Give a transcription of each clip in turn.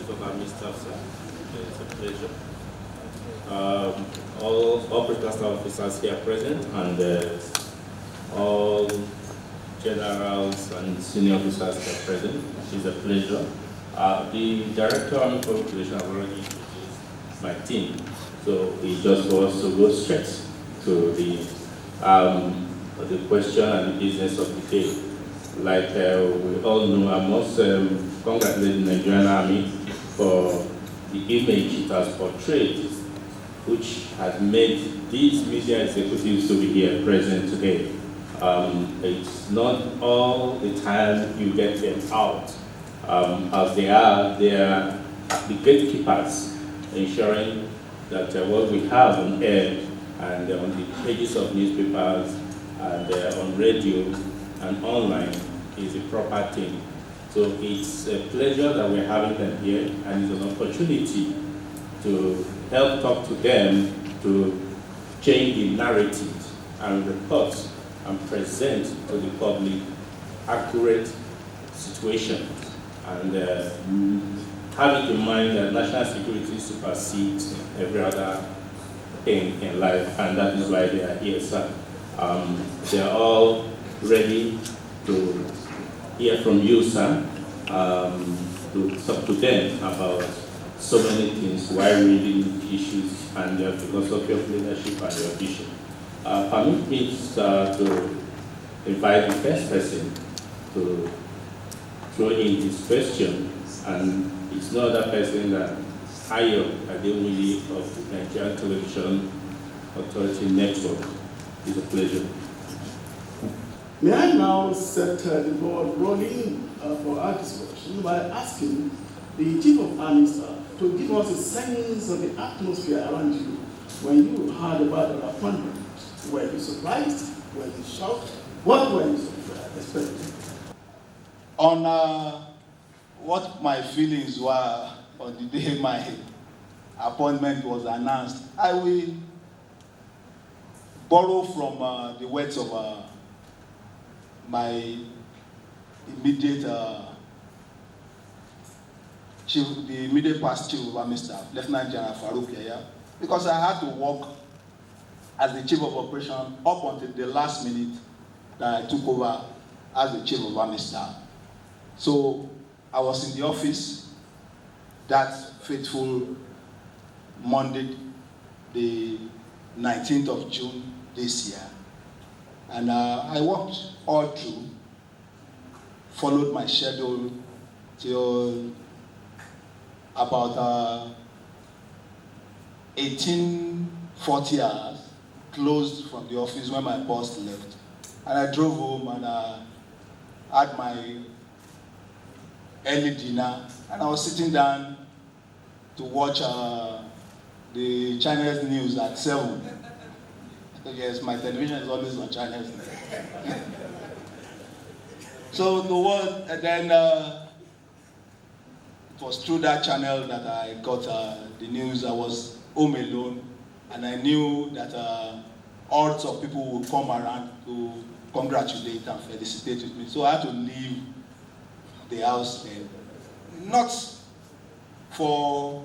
Chief of Army Staff, sir. It's a pleasure. All operating staff officers here present, and all generals and senior officers here present. It's a pleasure. The Director of Army Public Relations have already introduced my team, so it's just for us to go straight to the question and the business of the day. Like we all know, I must congratulate the Nigerian Army for the image it has portrayed, which has made these media executives to be here present today. It's not all the time you get them out, as they are the gatekeepers, ensuring that what we have on air and on the pages of newspapers and on radio and online is a proper thing. So it's a pleasure that we're having them here, and it's an opportunity to help talk to them to change the narratives and report and present to the public accurate situations, and have it in mind that national security supersedes every other thing in life, and that is why they are here, sir. They are all ready to hear from you, sir, to talk to them about so many things, why reading issues, and the philosophy of leadership and your vision. Permit me to invite the first person to throw in his question, and it's no other person than Ayo Adewale of the Nigerian Television Authority Network. It's a pleasure. May I now set the board rolling for our discussion by asking the Chief of Army Staff to give us a sense of the atmosphere around you when you heard about your appointment. Were you surprised? Were you shocked? What were you expecting? On what my feelings were on the day my appointment was announced, I will borrow from the words of my immediate the immediate past Chief of Army Staff, Lieutenant General Farouk Yaya, because I had to work as the Chief of Operation up until the last minute that I took over as the Chief of Army Staff. So I was in the office that fateful Monday, the 19th of June this year. And I worked all through, followed my schedule till about 1840 hours, closed from the office when my boss left. And I drove home and had my early dinner, and I was sitting down to watch the Chinese news at 7. Yes, my television is always on Chinese news. So and then it was through that channel that I got the news. I was home alone, and I knew that hordes of people would come around to congratulate and felicitate with me. So I had to leave the house then, not for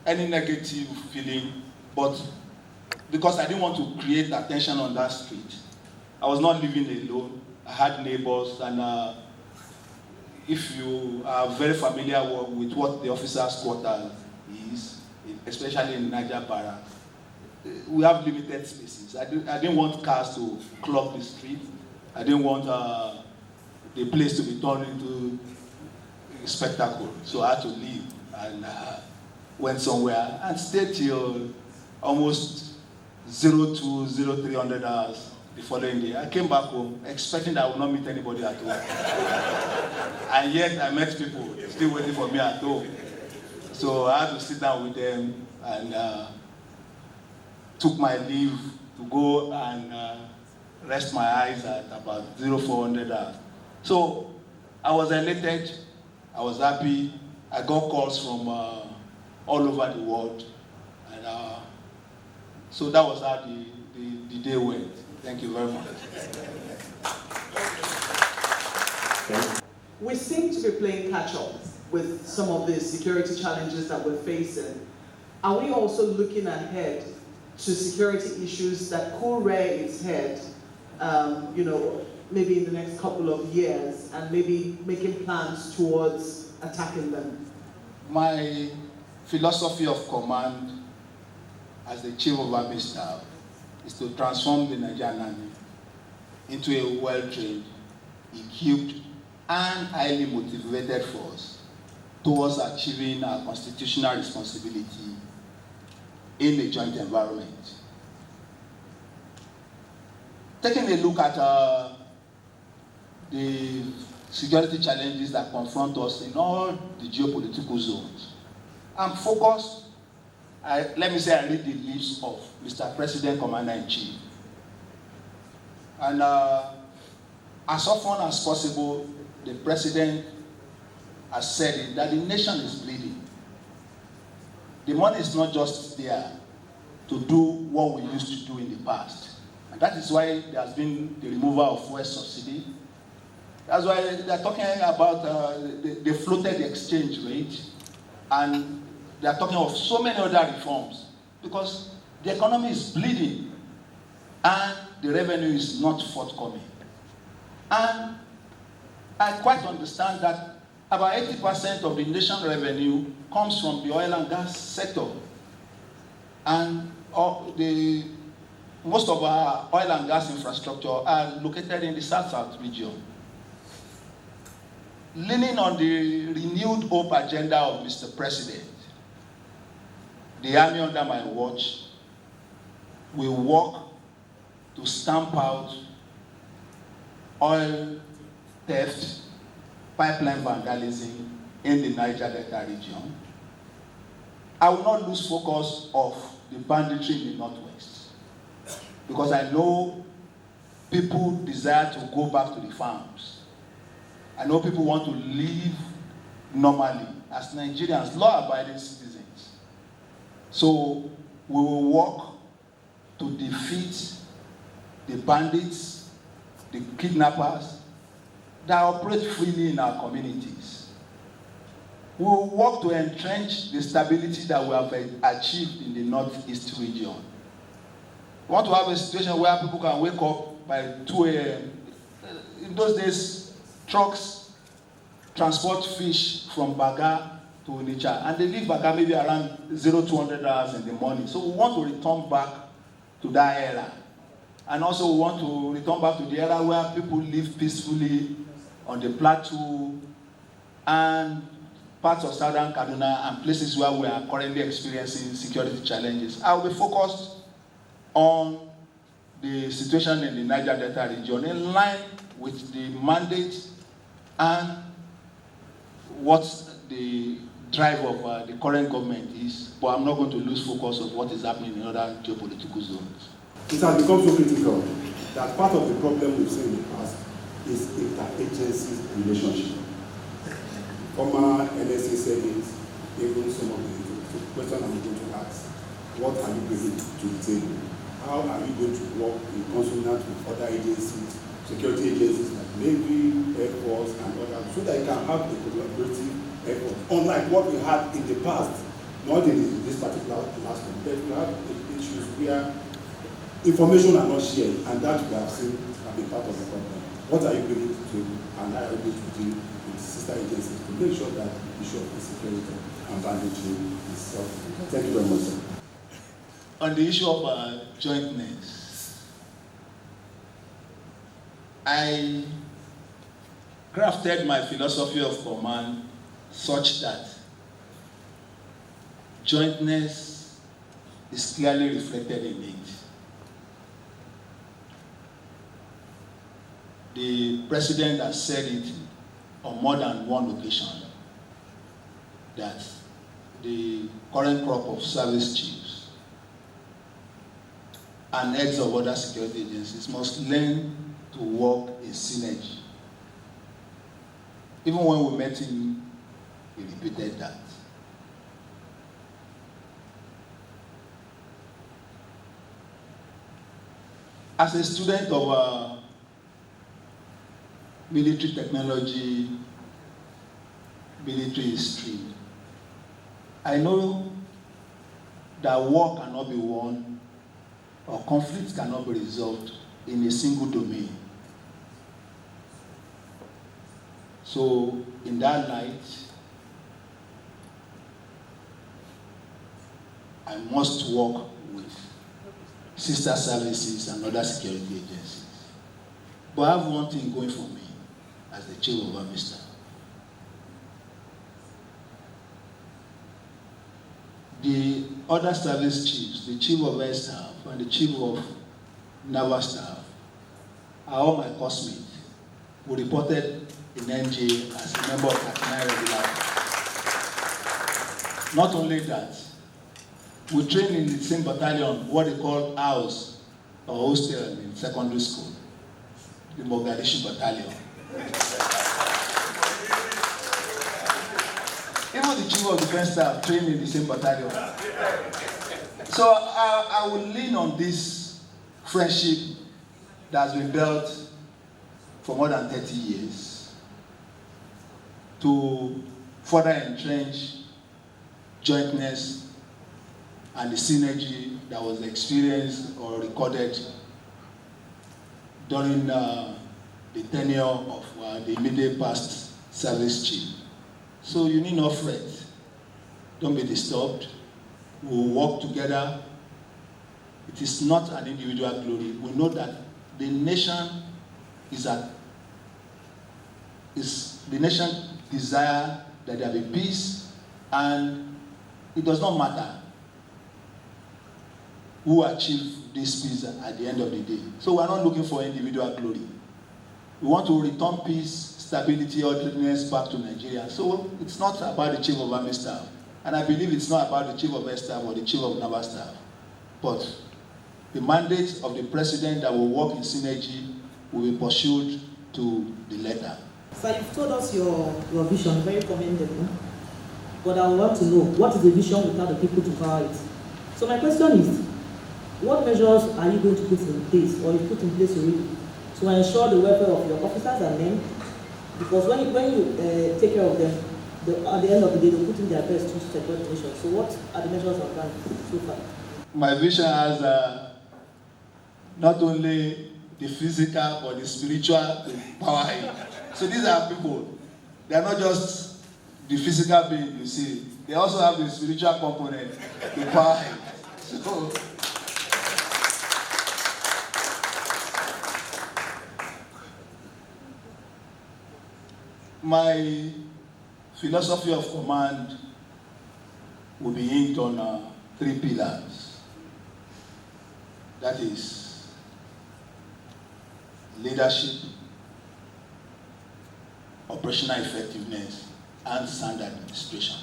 any negative feeling, but because I didn't want to create attention on that street. I was not living alone. I had neighbors, and if you are very familiar with what the officers' quarters is, especially in Niger Barracks, we have limited spaces. I didn't want cars to clog the street. I didn't want the place to be turned into a spectacle. So I had to leave and went somewhere and stayed till almost 300 hours the following day. I came back home expecting that I would not meet anybody at home. And yet I met people still waiting for me at home. So I had to sit down with them and took my leave to go and rest my eyes at about 0400 hours. So I was elated, I was happy. I got calls from all over the world. And so that was how the day went. Thank you very much. We seem to be playing catch-up. with some of the security challenges that we're facing, are we also looking ahead to security issues that could rear its head, maybe in the next couple of years, and maybe making plans towards attacking them? My philosophy of command as the Chief of Army Staff is to transform the Nigerian Army into a well-trained, equipped, and highly motivated force towards achieving our constitutional responsibility in a joint environment. Taking a look at the security challenges that confront us in all the geopolitical zones, I'm focused. Let me say I read the lips of Mr. President Commander-in-Chief. And as often as possible, the President has said it, that the nation is bleeding. The money is not just there to do what we used to do in the past. And that is why there has been the removal of fuel subsidy. That's why they're talking about, they floated the exchange rate, and they're talking of so many other reforms, because the economy is bleeding and the revenue is not forthcoming. And I quite understand that about 80% of the national revenue comes from the oil and gas sector. And most of our oil and gas infrastructure are located in the South-South region. Leaning on the renewed hope agenda of Mr. President, the Army under my watch will work to stamp out oil theft, pipeline vandalism in the Niger Delta region. I will not lose focus of the banditry in the Northwest, because I know people desire to go back to the farms. I know people want to live normally as Nigerians, law-abiding citizens. So we will work to defeat the bandits, the kidnappers that operate freely in our communities. We will work to entrench the stability that we have achieved in the Northeast region. We want to have a situation where people can wake up by 2 a.m. In those days, trucks transport fish from Baga to Onitsha, and they leave Baga maybe around 0200 hours in the morning. So we want to return back to that era. And also we want to return back to the era where people live peacefully on the plateau and parts of southern Kaduna and places where we are currently experiencing security challenges. I will be focused on the situation in the Niger Delta region in line with the mandate and what the drive of the current government is, but I'm not going to lose focus of what is happening in other geopolitical zones. It has become so critical that part of the problem we've seen in the past is interagency relationship. Former NSA said it, even some of the questions I'm going to ask. What are you bringing to the table? How are you going to work in consonance with other agencies, security agencies like Navy, Air Force, and others, so that you can have a collaborative effort? Unlike what we had in the past, not in this particular last one, but we have issues where information are not shared, and that we have seen have been part of the problem. What are you bringing to the table, and how are you going to deal with sister agencies to make sure that the issue of insecurity and banditry is solved? Thank you very much, sir. On the issue of jointness, I crafted my philosophy of command such that jointness is clearly reflected in it. The president has said it on more than one occasion that the current crop of service chiefs and heads of other security agencies must learn to work in synergy. Even when we met him, he repeated that. As a student of military technology military history, I know that war cannot be won or conflict cannot be resolved in a single domain. So, in that light, I must work with sister services and other security agencies. But I have one thing going for me as the Chief of Army Staff. The other service chiefs, the Chief of Air Staff and the Chief of Naval Staff, are all my classmates who reported in NJ as a member of 39 regular. Not only that, we train in the same battalion, what they call house or hostel in secondary school, the Mogadishu battalion. Even the Chief of Defense Staff trained in the same battalion. So I will lean on this friendship that has been built for more than 30 years to further entrench jointness and the synergy that was experienced or recorded during the tenure of the immediate past service chief. So you need no fret. Don't be disturbed. We'll work together. It is not an individual glory. We know that the nation the nation desire that there be peace, and it does not matter who achieve this peace at the end of the day. So we are not looking for individual glory. We want to return peace, stability, orderliness back to Nigeria. So it's not about the Chief of Army Staff. And I believe it's not about the Chief of Air Staff or the Chief of Naval Staff. But the mandate of the President that will work in synergy will be pursued to the letter. So you've told us your vision, very commendable. But I would want to know, what is the vision without the people to power it? So my question is, what measures are you going to put in place, or you put in place already, to ensure the welfare of your officers and men? Because when you take care of them, at the end of the day, they put in their best to secure the nation. So what are the measures of that so far? My vision has not only the physical but the spiritual power. So these are people. They are not just the physical being you see. They also have the spiritual component, the power. So, my philosophy of command will be inked on 3 pillars. That is leadership, operational effectiveness, and sound administration.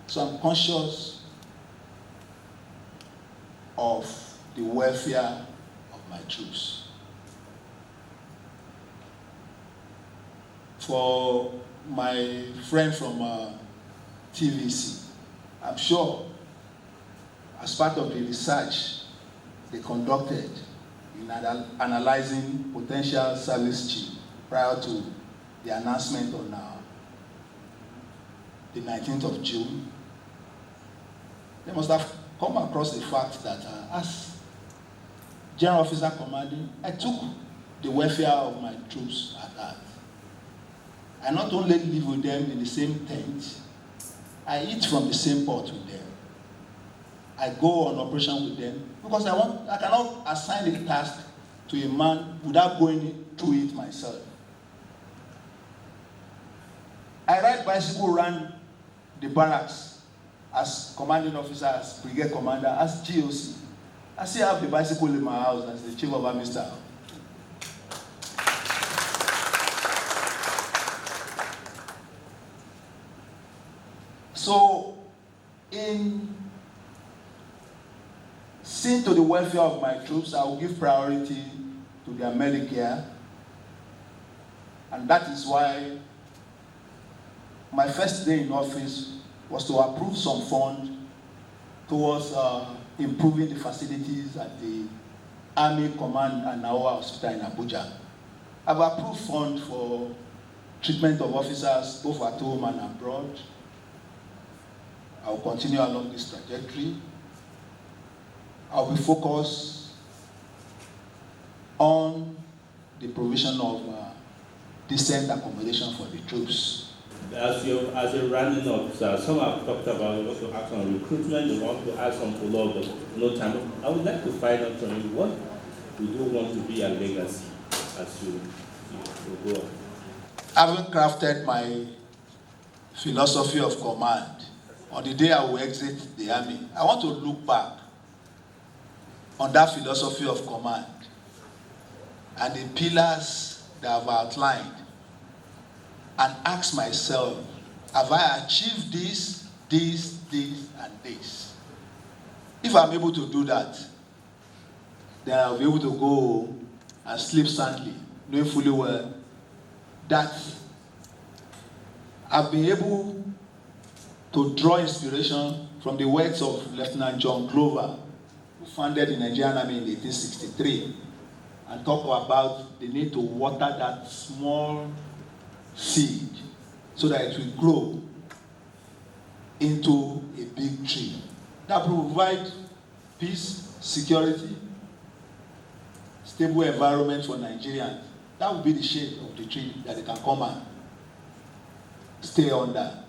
So I'm conscious of the welfare of my troops. For my friend from TVC, I'm sure as part of the research they conducted in analyzing potential service chief prior to the announcement on the 19th of June, they must have come across the fact that as General Officer Commanding, I took the welfare of my troops at heart. I not only live with them in the same tent, I eat from the same pot with them. I go on operation with them because I cannot assign a task to a man without going through it myself. I ride bicycle around the barracks as commanding officer, as brigade commander, as GOC. I still have the bicycle in my house as the Chief of Army Staff. So, in seeing to the welfare of my troops, I will give priority to their Medicare. And that is why my first day in office was to approve some fund towards improving the facilities at the Army Command and Naval Hospital in Abuja. I've approved fund for treatment of officers both at home and abroad. I will continue along this trajectory. I will be focused on the provision of decent accommodation for the troops. As a running officer, some have talked about they want to act on recruitment, they want to act on follow-up, but no time. I would like to find out from you, what would you want to be a legacy as you go on? Having crafted my philosophy of command, on the day I will exit the army, I want to look back on that philosophy of command and the pillars that I've outlined and ask myself, have I achieved this, and this? If I'm able to do that, then I'll be able to go and sleep soundly, knowing fully well that I've been able to draw inspiration from the works of Lieutenant John Glover, who founded the Nigerian Army in 1863, and talk about the need to water that small seed so that it will grow into a big tree that will provide peace, security, stable environment for Nigerians. That will be the shape of the tree that they can come and stay under.